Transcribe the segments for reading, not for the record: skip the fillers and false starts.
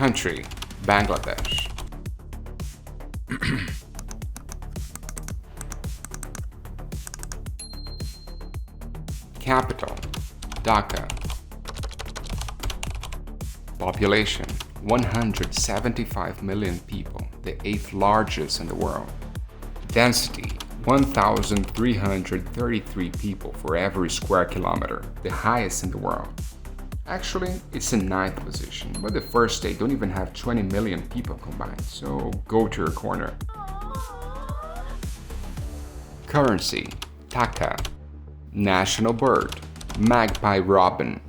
Country, Bangladesh. Capital, Dhaka. Population, 175 million people, the 8th largest in the world. Density, 1,333 people for every square kilometer, the highest in the world. Actually, it's in 9th position, but the first state don't even have 20 million people combined, so go to your corner. Currency, Taka. National bird, magpie robin.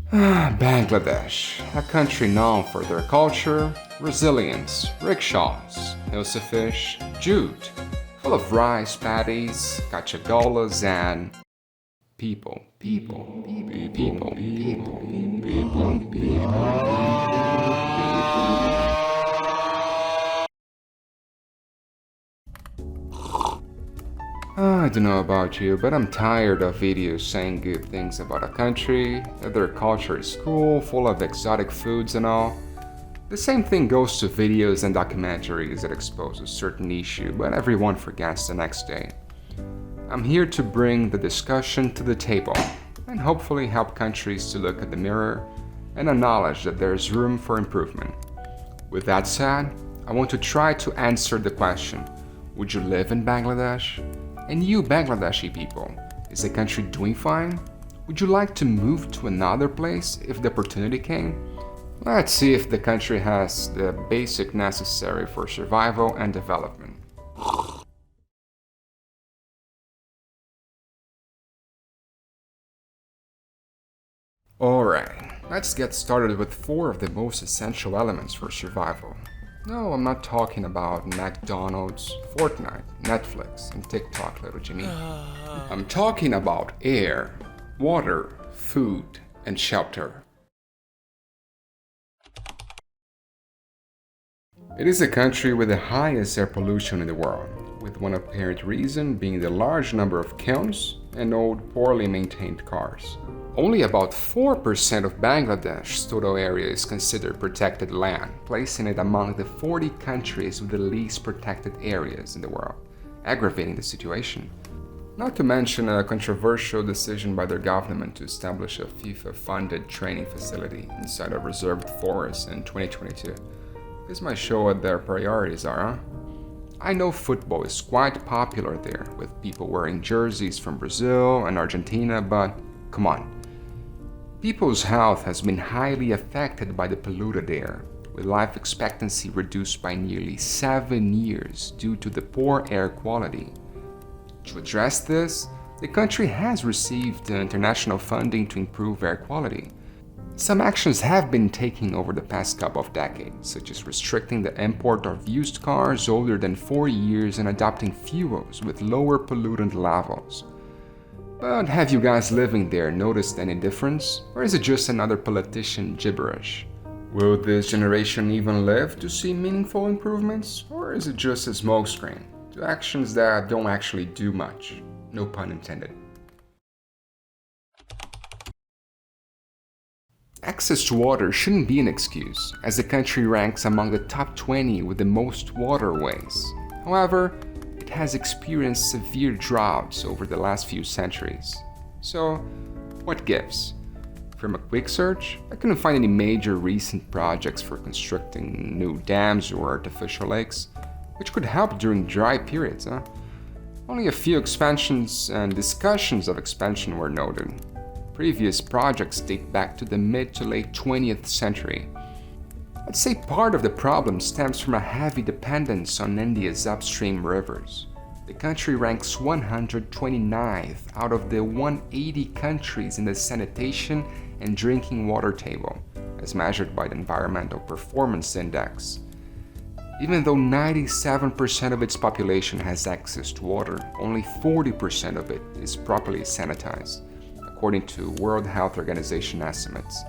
Bangladesh, a country known for their culture, resilience, rickshaws, hilsa fish, jute, full of rice paddies, kachagolas, and people. I don't know about you, but I'm tired of videos saying good things about a country, that their culture is cool, full of exotic foods and all. The same thing goes to videos and documentaries that expose a certain issue, but everyone forgets the next day. I'm here to bring the discussion to the table and hopefully help countries to look at the mirror and acknowledge that there's room for improvement. With that said, I want to try to answer the question, would you live in Bangladesh? And you Bangladeshi people, is the country doing fine? Would you like to move to another place if the opportunity came? Let's see if the country has the basic necessary for survival and development. Alright, let's get started with 4 of the most essential elements for survival. No, I'm not talking about McDonald's, Fortnite, Netflix, and TikTok, little Jimmy. I'm talking about air, water, food, and shelter. It is a country with the highest air pollution in the world, with one apparent reason being the large number of kilns and old, poorly maintained cars. Only about 4% of Bangladesh's total area is considered protected land, placing it among the 40 countries with the least protected areas in the world, aggravating the situation. Not to mention a controversial decision by their government to establish a FIFA-funded training facility inside a reserved forest in 2022. This might show what their priorities are, huh? I know football is quite popular there, with people wearing jerseys from Brazil and Argentina, but come on. People's health has been highly affected by the polluted air, with life expectancy reduced by nearly 7 years due to the poor air quality. To address this, the country has received international funding to improve air quality. Some actions have been taken over the past couple of decades, such as restricting the import of used cars older than 4 years and adopting fuels with lower pollutant levels. But have you guys living there noticed any difference? Or is it just another politician gibberish? Will this generation even live to see meaningful improvements? Or is it just a smokescreen to actions that don't actually do much? No pun intended. Access to water shouldn't be an excuse, as the country ranks among the top 20 with the most waterways. However, it has experienced severe droughts over the last few centuries. So, what gives? From a quick search, I couldn't find any major recent projects for constructing new dams or artificial lakes, which could help during dry periods, huh? Only a few expansions and discussions of expansion were noted. Previous projects date back to the mid to late 20th century. I'd say part of the problem stems from a heavy dependence on India's upstream rivers. The country ranks 129th out of the 180 countries in the Sanitation and Drinking Water Table, as measured by the Environmental Performance Index. Even though 97% of its population has access to water, only 40% of it is properly sanitized, according to World Health Organization estimates.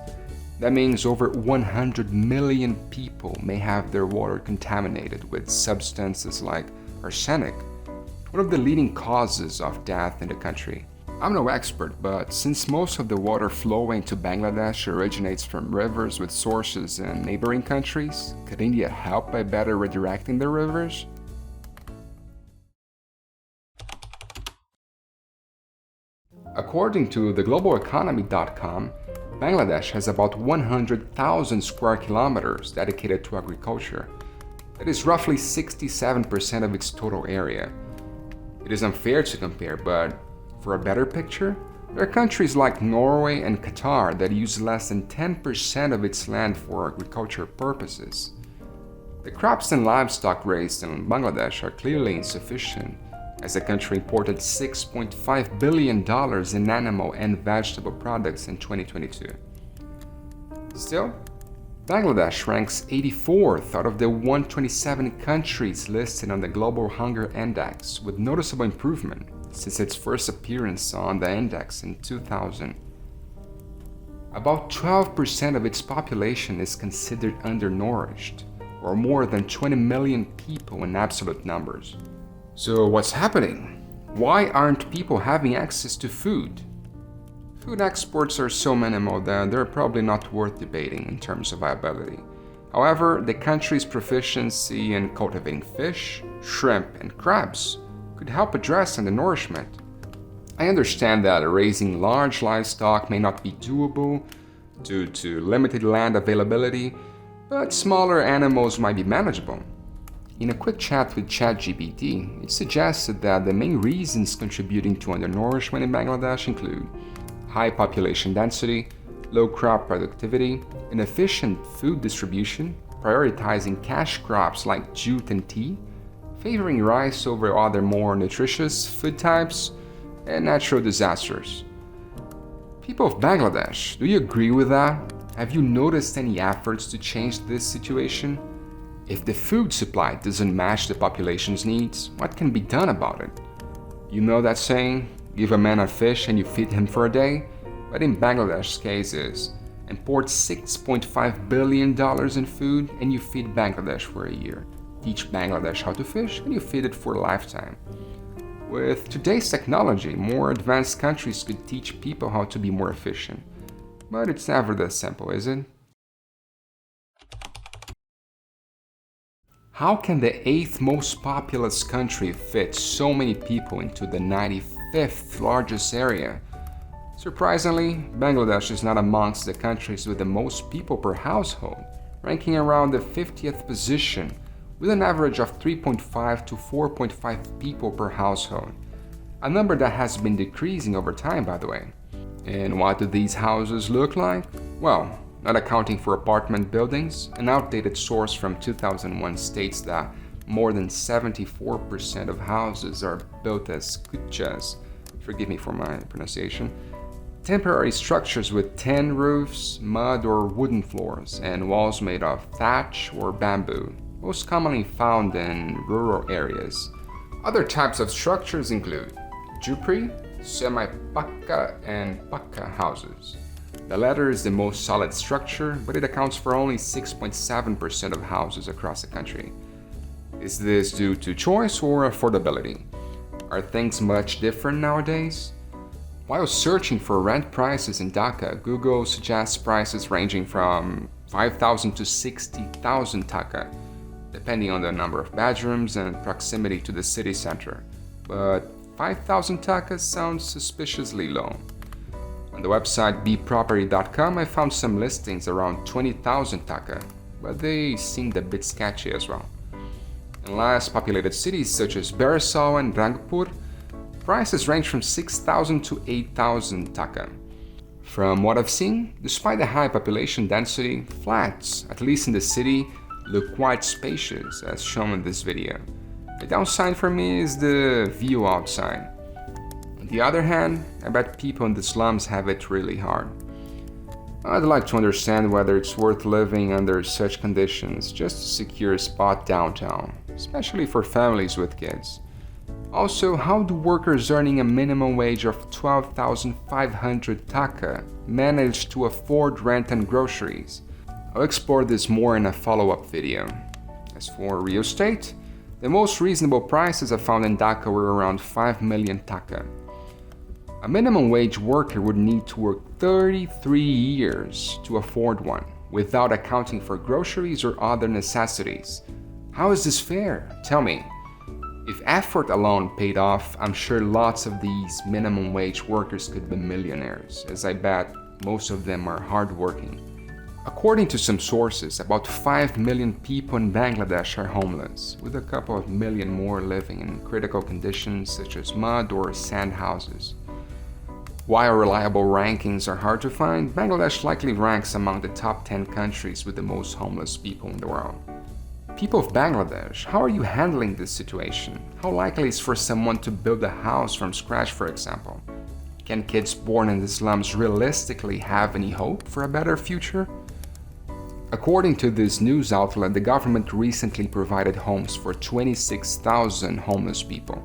That means over 100 million people may have their water contaminated with substances like arsenic, one of the leading causes of death in the country. I'm no expert, but since most of the water flowing to Bangladesh originates from rivers with sources in neighboring countries, could India help by better redirecting the rivers? According to theglobaleconomy.com, Bangladesh has about 100,000 square kilometers dedicated to agriculture. That is roughly 67% of its total area. It is unfair to compare, but for a better picture, there are countries like Norway and Qatar that use less than 10% of its land for agriculture purposes. The crops and livestock raised in Bangladesh are clearly insufficient, as the country imported $6.5 billion in animal and vegetable products in 2022. Still, Bangladesh ranks 84th out of the 127 countries listed on the Global Hunger Index, with noticeable improvement since its first appearance on the index in 2000. About 12% of its population is considered undernourished, or more than 20 million people in absolute numbers. So what's happening? Why aren't people having access to food? Food exports are so minimal that they're probably not worth debating in terms of viability. However, the country's proficiency in cultivating fish, shrimp, and crabs could help address undernourishment. I understand that raising large livestock may not be doable due to limited land availability, but smaller animals might be manageable. In a quick chat with ChatGPT, it suggested that the main reasons contributing to undernourishment in Bangladesh include high population density, low crop productivity, inefficient food distribution, prioritizing cash crops like jute and tea, favoring rice over other more nutritious food types, and natural disasters. People of Bangladesh, do you agree with that? Have you noticed any efforts to change this situation? If the food supply doesn't match the population's needs, what can be done about it? You know that saying, give a man a fish and you feed him for a day? But in Bangladesh's case is, import $6.5 billion in food and you feed Bangladesh for a year. Teach Bangladesh how to fish and you feed it for a lifetime. With today's technology, more advanced countries could teach people how to be more efficient. But it's never that simple, is it? How can the 8th most populous country fit so many people into the 95th largest area? Surprisingly, Bangladesh is not amongst the countries with the most people per household, ranking around the 50th position, with an average of 3.5 to 4.5 people per household, a number that has been decreasing over time, by the way. And what do these houses look like? Well, not accounting for apartment buildings, an outdated source from 2001 states that more than 74% of houses are built as kuchas, forgive me for my pronunciation, temporary structures with tin roofs, mud or wooden floors, and walls made of thatch or bamboo, most commonly found in rural areas. Other types of structures include jupri, semi-pakka, and pakka houses. The latter is the most solid structure, but it accounts for only 6.7% of houses across the country. Is this due to choice or affordability? Are things much different nowadays? While searching for rent prices in Dhaka, Google suggests prices ranging from 5,000 to 60,000 taka, depending on the number of bedrooms and proximity to the city center. But 5,000 taka sounds suspiciously low. On the website bproperty.com, I found some listings around 20,000 taka, but they seemed a bit sketchy as well. In less populated cities such as Barisal and Rangpur, prices range from 6,000 to 8,000 taka. From what I've seen, despite the high population density, flats, at least in the city, look quite spacious as shown in this video. The downside for me is the view outside. On the other hand, I bet people in the slums have it really hard. I'd like to understand whether it's worth living under such conditions just to secure a spot downtown, especially for families with kids. Also, how do workers earning a minimum wage of 12,500 taka manage to afford rent and groceries? I'll explore this more in a follow-up video. As for real estate, the most reasonable prices I found in Dhaka were around 5 million taka. A minimum wage worker would need to work 33 years to afford one, without accounting for groceries or other necessities. How is this fair? Tell me. If effort alone paid off, I'm sure lots of these minimum wage workers could be millionaires, as I bet most of them are hardworking. According to some sources, about 5 million people in Bangladesh are homeless, with a couple of million more living in critical conditions such as mud or sand houses. While reliable rankings are hard to find, Bangladesh likely ranks among the top 10 countries with the most homeless people in the world. People of Bangladesh, how are you handling this situation? How likely is for someone to build a house from scratch, for example? Can kids born in the slums realistically have any hope for a better future? According to this news outlet, the government recently provided homes for 26,000 homeless people.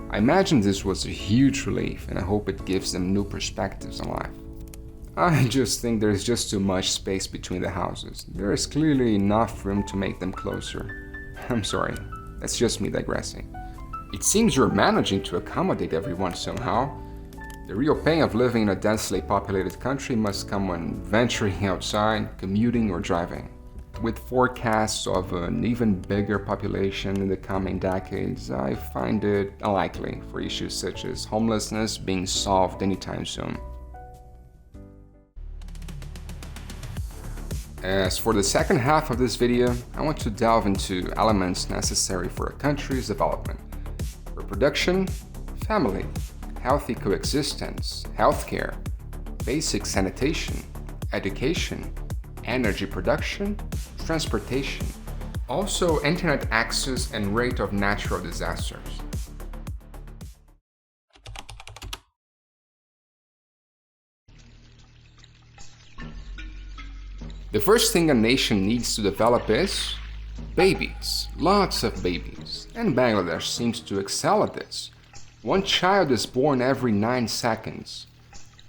I imagine this was a huge relief, and I hope it gives them new perspectives on life. I just think there's just too much space between the houses. There is clearly enough room to make them closer. I'm sorry, that's just me digressing. It seems you're managing to accommodate everyone somehow. The real pain of living in a densely populated country must come when venturing outside, commuting, or driving. With forecasts of an even bigger population in the coming decades, I find it unlikely for issues such as homelessness being solved anytime soon. As for the second half of this video, I want to delve into elements necessary for a country's development: reproduction, family, healthy coexistence, healthcare, basic sanitation, education, energy production, transportation, also internet access and rate of natural disasters. The first thing a nation needs to develop is babies, lots of babies, and Bangladesh seems to excel at this. One child is born every 9 seconds.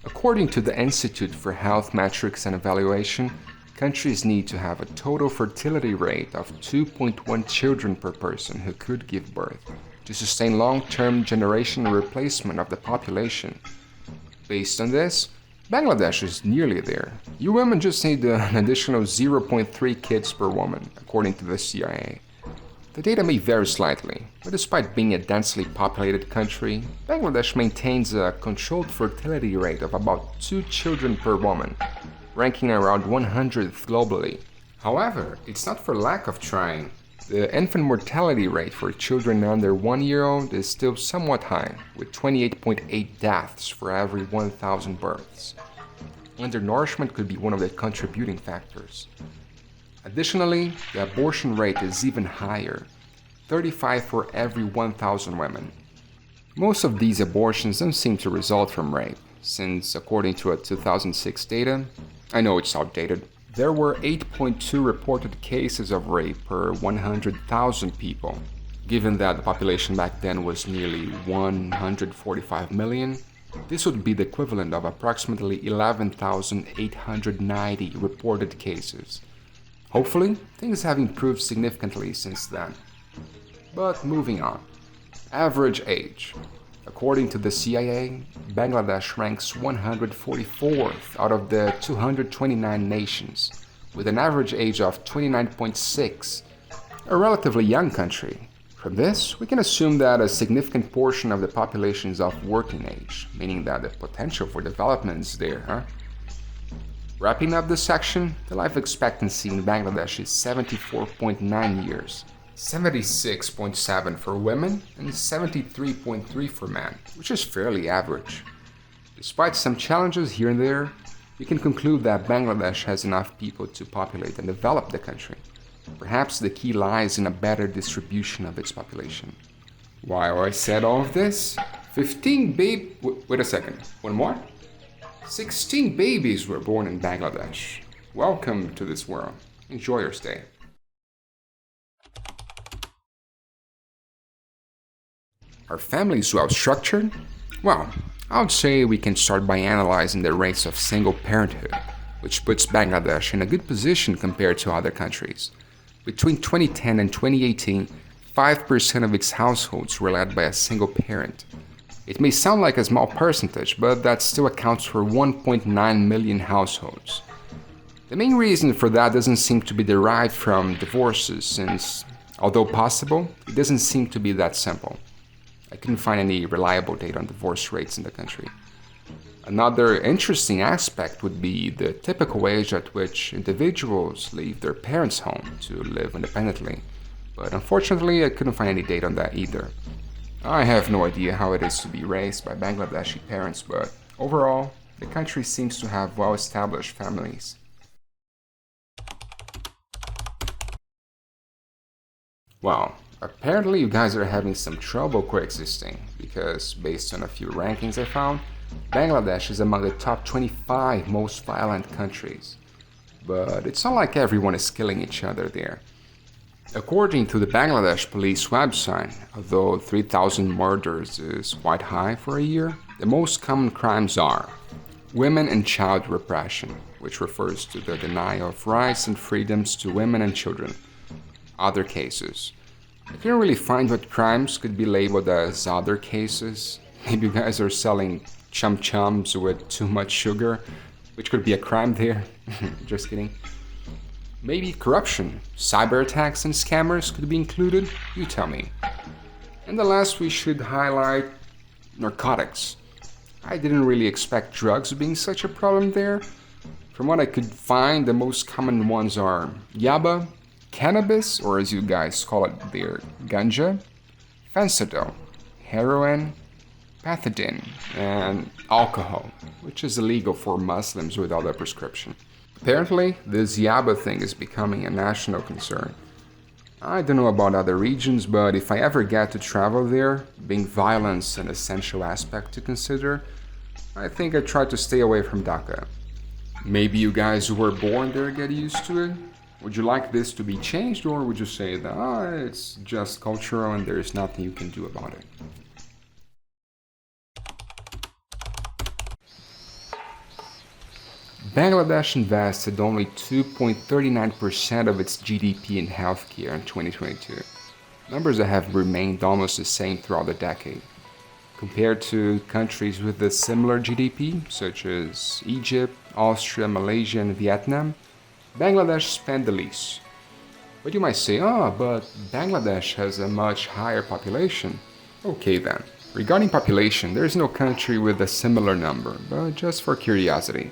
According to the Institute for Health Metrics and Evaluation, countries need to have a total fertility rate of 2.1 children per person who could give birth to sustain long-term generational replacement of the population. Based on this, Bangladesh is nearly there. You women just need an additional 0.3 kids per woman, according to the CIA. The data may vary slightly, but despite being a densely populated country, Bangladesh maintains a controlled fertility rate of about 2 children per woman, ranking around 100th globally. However, it's not for lack of trying. The infant mortality rate for children under 1 year old is still somewhat high, with 28.8 deaths for every 1,000 births. Undernourishment could be one of the contributing factors. Additionally, the abortion rate is even higher, 35 for every 1,000 women. Most of these abortions don't seem to result from rape, since according to a 2006 data, I know it's outdated, there were 8.2 reported cases of rape per 100,000 people. Given that the population back then was nearly 145 million, this would be the equivalent of approximately 11,890 reported cases. Hopefully, things have improved significantly since then. But moving on. Average age. According to the CIA, Bangladesh ranks 144th out of the 229 nations, with an average age of 29.6, a relatively young country. From this, we can assume that a significant portion of the population is of working age, meaning that the potential for development is there, huh? Wrapping up this section, the life expectancy in Bangladesh is 74.9 years. 76.7 for women and 73.3 for men, which is fairly average. Despite some challenges here and there, we can conclude that Bangladesh has enough people to populate and develop the country. Perhaps the key lies in a better distribution of its population. While I said all of this, 16 babies were born in Bangladesh. Welcome to this world. Enjoy your stay. Are families well structured? Well, I would say we can start by analyzing the rates of single parenthood, which puts Bangladesh in a good position compared to other countries. Between 2010 and 2018, 5% of its households were led by a single parent. It may sound like a small percentage, but that still accounts for 1.9 million households. The main reason for that doesn't seem to be derived from divorces, since, although possible, it doesn't seem to be that simple. I couldn't find any reliable data on divorce rates in the country. Another interesting aspect would be the typical age at which individuals leave their parents' home to live independently, but unfortunately I couldn't find any data on that either. I have no idea how it is to be raised by Bangladeshi parents, but overall, the country seems to have well-established families. Well, apparently you guys are having some trouble coexisting, because based on a few rankings I found, Bangladesh is among the top 25 most violent countries. But it's not like everyone is killing each other there. According to the Bangladesh police website, although 3,000 murders is quite high for a year, the most common crimes are women and child repression, which refers to the denial of rights and freedoms to women and children. Other cases. I can't really find what crimes could be labeled as other cases. Maybe you guys are selling chum-chums with too much sugar, which could be a crime there. Just kidding. Maybe corruption, cyber attacks, and scammers could be included? You tell me. And the last, we should highlight narcotics. I didn't really expect drugs being such a problem there. From what I could find, the most common ones are yaba, cannabis, or as you guys call it there, ganja, fentanyl, heroin, pethidine, and alcohol, which is illegal for Muslims without a prescription. Apparently, this yaba thing is becoming a national concern. I don't know about other regions, but if I ever get to travel there, being violence an essential aspect to consider, I think I try to stay away from Dhaka. Maybe you guys who were born there get used to it? Would you like this to be changed, or would you say that it's just cultural and there's nothing you can do about it? Bangladesh invested only 2.39% of its GDP in healthcare in 2022, numbers that have remained almost the same throughout the decade. Compared to countries with a similar GDP, such as Egypt, Austria, Malaysia, and Vietnam, Bangladesh spent the least. But you might say, but Bangladesh has a much higher population. Okay then, regarding population, there is no country with a similar number, but just for curiosity.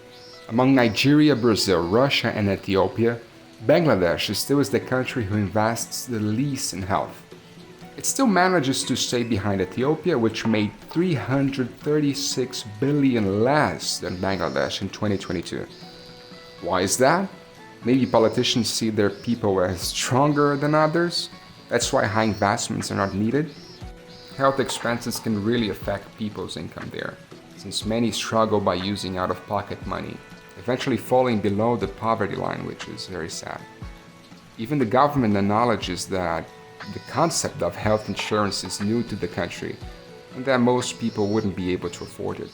Among Nigeria, Brazil, Russia, and Ethiopia, Bangladesh still is the country who invests the least in health. It still manages to stay behind Ethiopia, which made 336 billion less than Bangladesh in 2022. Why is that? Maybe politicians see their people as stronger than others? That's why high investments are not needed? Health expenses can really affect people's income there, since many struggle by using out-of-pocket money, eventually falling below the poverty line, which is very sad. Even the government acknowledges that the concept of health insurance is new to the country, and that most people wouldn't be able to afford it.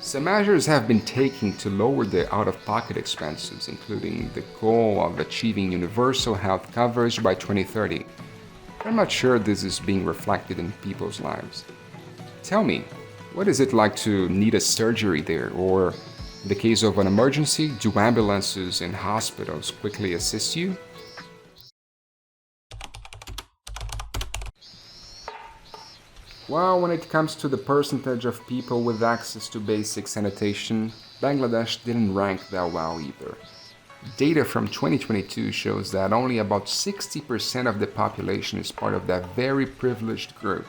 Some measures have been taken to lower the out-of-pocket expenses, including the goal of achieving universal health coverage by 2030. I'm not sure this is being reflected in people's lives. Tell me, what is it like to need a surgery there, or in the case of an emergency, do ambulances and hospitals quickly assist you? Well, when it comes to the percentage of people with access to basic sanitation, Bangladesh didn't rank that well either. Data from 2022 shows that only about 60% of the population is part of that very privileged group,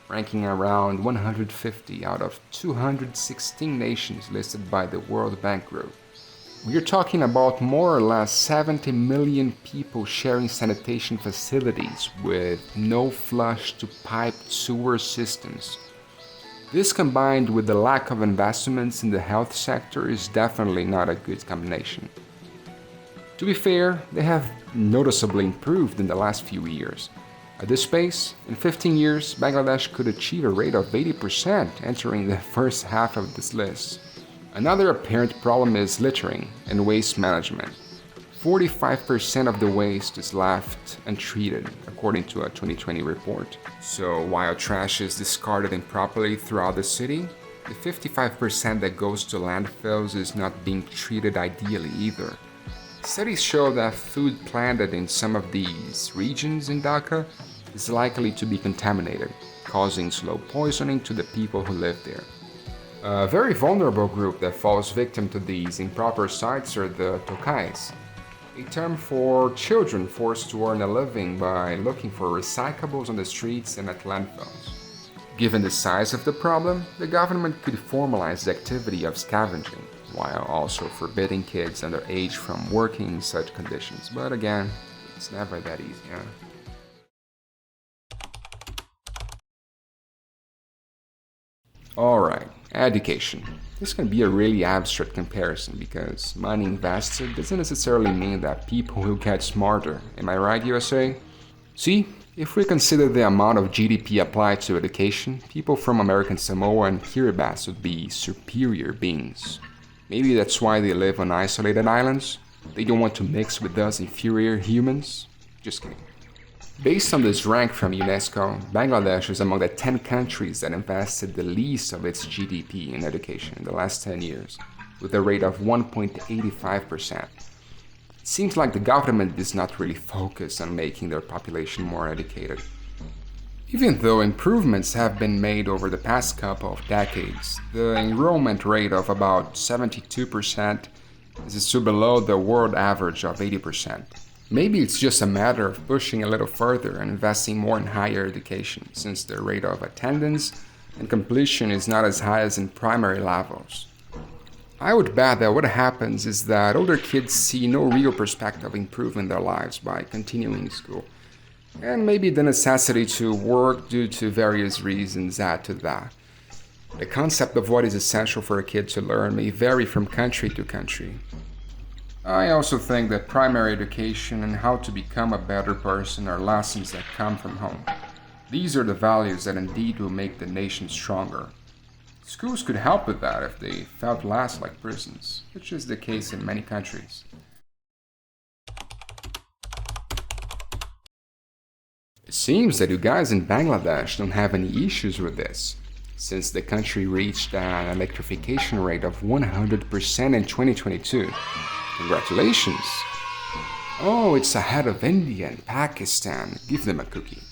ranking around 150 out of 216 nations listed by the World Bank Group. We're talking about more or less 70 million people sharing sanitation facilities with no flush-to-piped sewer systems. This, combined with the lack of investments in the health sector, is definitely not a good combination. To be fair, they have noticeably improved in the last few years. At this pace, in 15 years, Bangladesh could achieve a rate of 80% entering the first half of this list. Another apparent problem is littering and waste management. 45% of the waste is left untreated, according to a 2020 report. So while trash is discarded improperly throughout the city, the 55% that goes to landfills is not being treated ideally either. Studies show that food planted in some of these regions in Dhaka is likely to be contaminated, causing slow poisoning to the people who live there. A very vulnerable group that falls victim to these improper sites are the tokais, a term for children forced to earn a living by looking for recyclables on the streets and at landfills. Given the size of the problem, the government could formalize the activity of scavenging, while also forbidding kids under age from working in such conditions. But again, it's never that easy, huh? Alright, education. This can be a really abstract comparison because money invested doesn't necessarily mean that people will get smarter. Am I right, USA? See, if we consider the amount of GDP applied to education, people from American Samoa and Kiribati would be superior beings. Maybe that's why they live on isolated islands. They don't want to mix with us inferior humans. Just kidding. Based on this rank from UNESCO, Bangladesh is among the 10 countries that invested the least of its GDP in education in the last 10 years, with a rate of 1.85%. It seems like the government is not really focused on making their population more educated. Even though improvements have been made over the past couple of decades, the enrollment rate of about 72% is still below the world average of 80%. Maybe it's just a matter of pushing a little further and investing more in higher education, since the rate of attendance and completion is not as high as in primary levels. I would bet that what happens is that older kids see no real perspective of improving their lives by continuing school, and maybe the necessity to work due to various reasons add to that. The concept of what is essential for a kid to learn may vary from country to country. I also think that primary education and how to become a better person are lessons that come from home. These are the values that indeed will make the nation stronger. Schools could help with that if they felt less like prisons, which is the case in many countries. It seems that you guys in Bangladesh don't have any issues with this, since the country reached an electrification rate of 100% in 2022. Congratulations! Oh, it's ahead of India and Pakistan. Give them a cookie.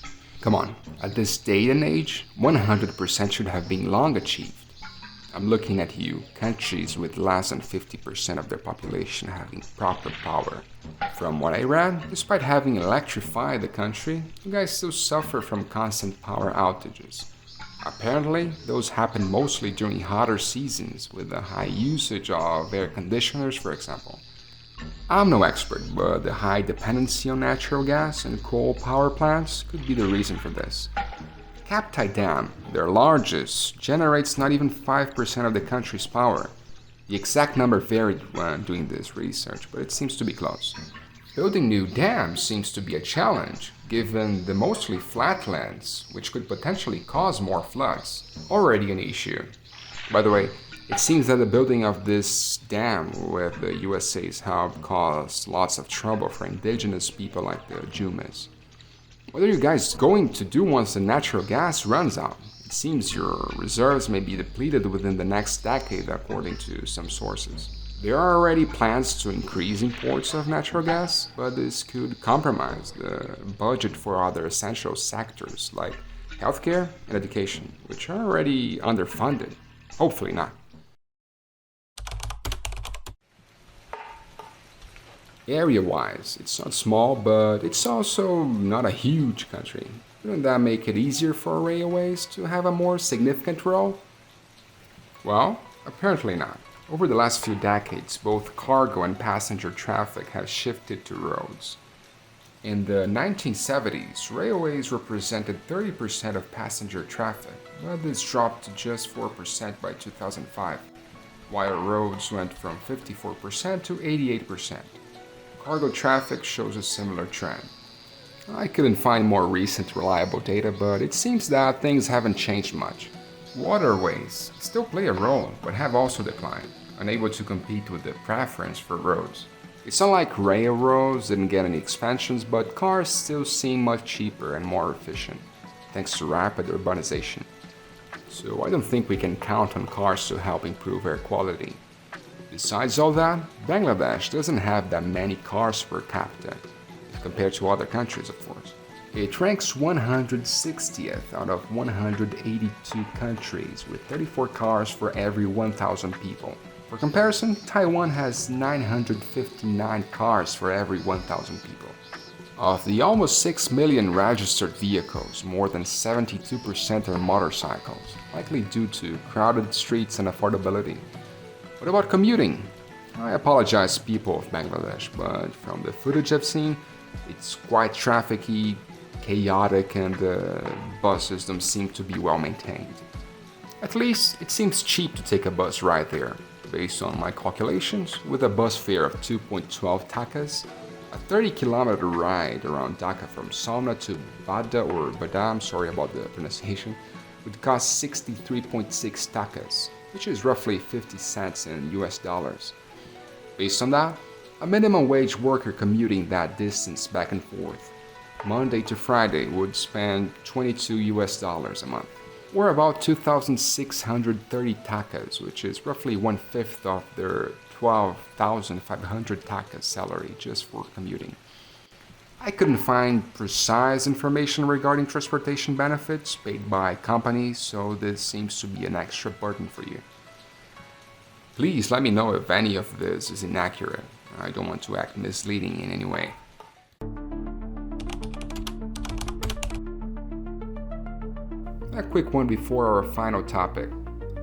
Come on, at this day and age, 100% should have been long achieved. I'm looking at you, countries with less than 50% of their population having proper power. From what I read, despite having electrified the country, you guys still suffer from constant power outages. Apparently, those happen mostly during hotter seasons with the high usage of air conditioners, for example. I'm no expert, but the high dependency on natural gas and coal power plants could be the reason for this. Kaptai Dam, their largest, generates not even 5% of the country's power. The exact number varied when doing this research, but it seems to be close. Building new dams seems to be a challenge, given the mostly flatlands, which could potentially cause more floods. Already an issue. By the way, it seems that the building of this dam with the USA's help caused lots of trouble for indigenous people like the Jumas. What are you guys going to do once the natural gas runs out? It seems your reserves may be depleted within the next decade, according to some sources. There are already plans to increase imports of natural gas, but this could compromise the budget for other essential sectors like healthcare and education, which are already underfunded. Hopefully not. Area-wise, it's not small, but it's also not a huge country. Wouldn't that make it easier for railways to have a more significant role? Well, apparently not. Over the last few decades, both cargo and passenger traffic have shifted to roads. In the 1970s, railways represented 30% of passenger traffic, but this dropped to just 4% by 2005, while roads went from 54% to 88%. Cargo traffic shows a similar trend. I couldn't find more recent reliable data, but it seems that things haven't changed much. Waterways still play a role, but have also declined, unable to compete with the preference for roads. It's not like railroads didn't get any expansions, but cars still seem much cheaper and more efficient, thanks to rapid urbanization. So I don't think we can count on cars to help improve air quality. Besides all that, Bangladesh doesn't have that many cars per capita, compared to other countries, of course. It ranks 160th out of 182 countries, with 34 cars for every 1,000 people. For comparison, Taiwan has 959 cars for every 1,000 people. Of the almost 6 million registered vehicles, more than 72% are motorcycles, likely due to crowded streets and affordability. What about commuting? I apologize, people of Bangladesh, but from the footage I've seen, it's quite trafficy, chaotic, and the buses don't seem to be well maintained. At least, it seems cheap to take a bus ride there. Based on my calculations, with a bus fare of 2.12 takas, a 30-kilometer ride around Dhaka from Salna to Bada or Bada, I'm sorry about the pronunciation, would cost 63.6 takas, which is roughly 50 cents in US dollars. Based on that, a minimum wage worker commuting that distance back and forth, Monday to Friday, would spend 22 US dollars a month, or about 2,630 takas, which is roughly 1/5 of their 12,500 takas salary just for commuting. I couldn't find precise information regarding transportation benefits paid by companies, so this seems to be an extra burden for you. Please let me know if any of this is inaccurate. I don't want to act misleading in any way. A quick one before our final topic.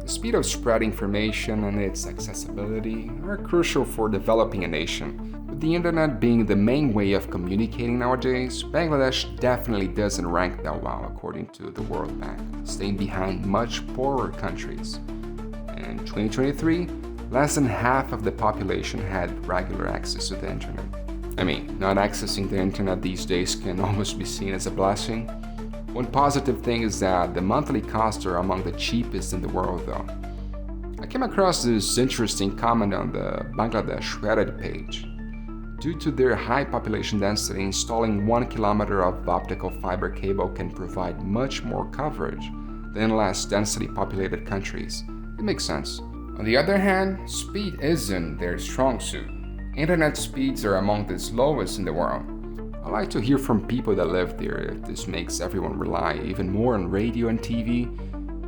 The speed of spread information and its accessibility are crucial for developing a nation. With the internet being the main way of communicating nowadays, Bangladesh definitely doesn't rank that well according to the World Bank, staying behind much poorer countries. In 2023, less than half of the population had regular access to the internet. I mean, not accessing the internet these days can almost be seen as a blessing. One positive thing is that the monthly costs are among the cheapest in the world, though. I came across this interesting comment on the Bangladesh Reddit page. Due to their high population density, installing 1 kilometer of optical fiber cable can provide much more coverage than less densely populated countries. It makes sense. On the other hand, speed isn't their strong suit. Internet speeds are among the slowest in the world. I like to hear from people that live there if this makes everyone rely even more on radio and TV,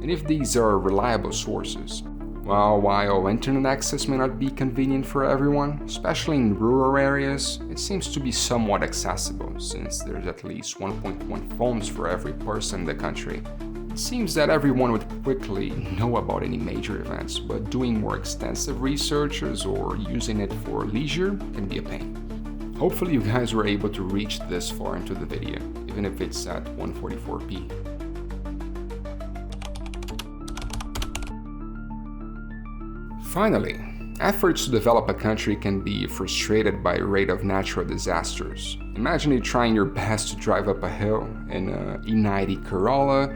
and if these are reliable sources. Well, while internet access may not be convenient for everyone, especially in rural areas, it seems to be somewhat accessible since there's at least 1.1 phones for every person in the country. It seems that everyone would quickly know about any major events, but doing more extensive researches or using it for leisure can be a pain. Hopefully you guys were able to reach this far into the video, even if it's at 144p. Finally, efforts to develop a country can be frustrated by a rate of natural disasters. Imagine you trying your best to drive up a hill in a E90 Corolla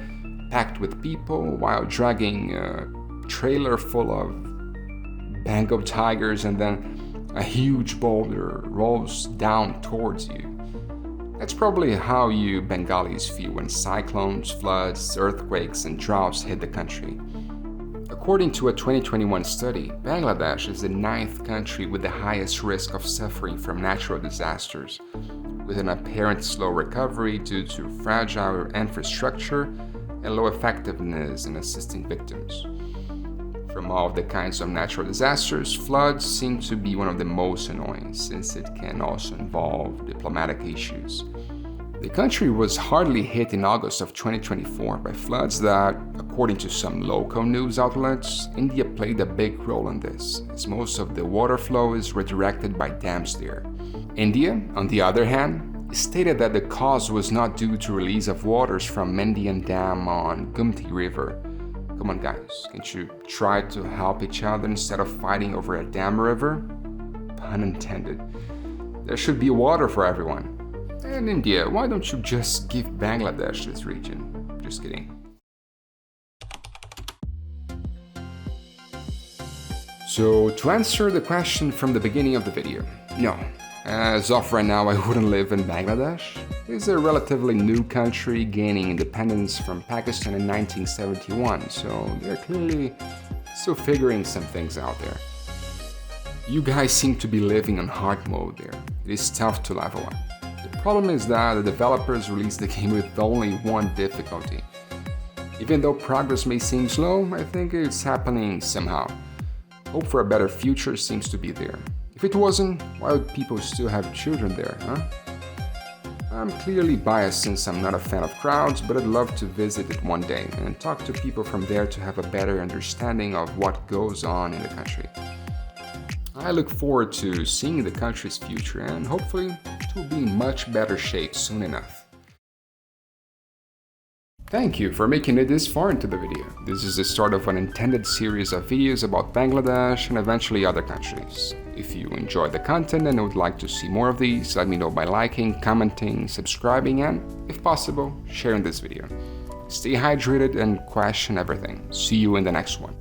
packed with people while dragging a trailer full of Bengal tigers, and then a huge boulder rolls down towards you. That's probably how you Bengalis feel when cyclones, floods, earthquakes, and droughts hit the country. According to a 2021 study, Bangladesh is the 9th country with the highest risk of suffering from natural disasters, with an apparent slow recovery due to fragile infrastructure and low effectiveness in assisting victims. From all of the kinds of natural disasters, floods seem to be one of the most annoying, since it can also involve diplomatic issues. The country was hardly hit in August of 2024 by floods that, according to some local news outlets, India played a big role in this, as most of the water flow is redirected by dams there. India, on the other hand, stated that the cause was not due to release of waters from Mendian Dam on Gumti River. Come on guys, can't you try to help each other instead of fighting over a dam river? Pun intended. There should be water for everyone. And India, why don't you just give Bangladesh this region? Just kidding. So, to answer the question from the beginning of the video, No, as of right now, I wouldn't live in Bangladesh. It's a relatively new country gaining independence from Pakistan in 1971, so they're clearly still figuring some things out there. You guys seem to be living on hard mode there. It is tough to level up. The problem is that the developers released the game with only one difficulty. Even though progress may seem slow, I think it's happening somehow. Hope for a better future seems to be there. If it wasn't, why would people still have children there, huh? I'm clearly biased since I'm not a fan of crowds, but I'd love to visit it one day and talk to people from there to have a better understanding of what goes on in the country. I look forward to seeing the country's future and hopefully it will be in much better shape soon enough. Thank you for making it this far into the video. This is the start of an intended series of videos about Bangladesh and eventually other countries. If you enjoyed the content and would like to see more of these, let me know by liking, commenting, subscribing and, if possible, sharing this video. Stay hydrated and question everything. See you in the next one.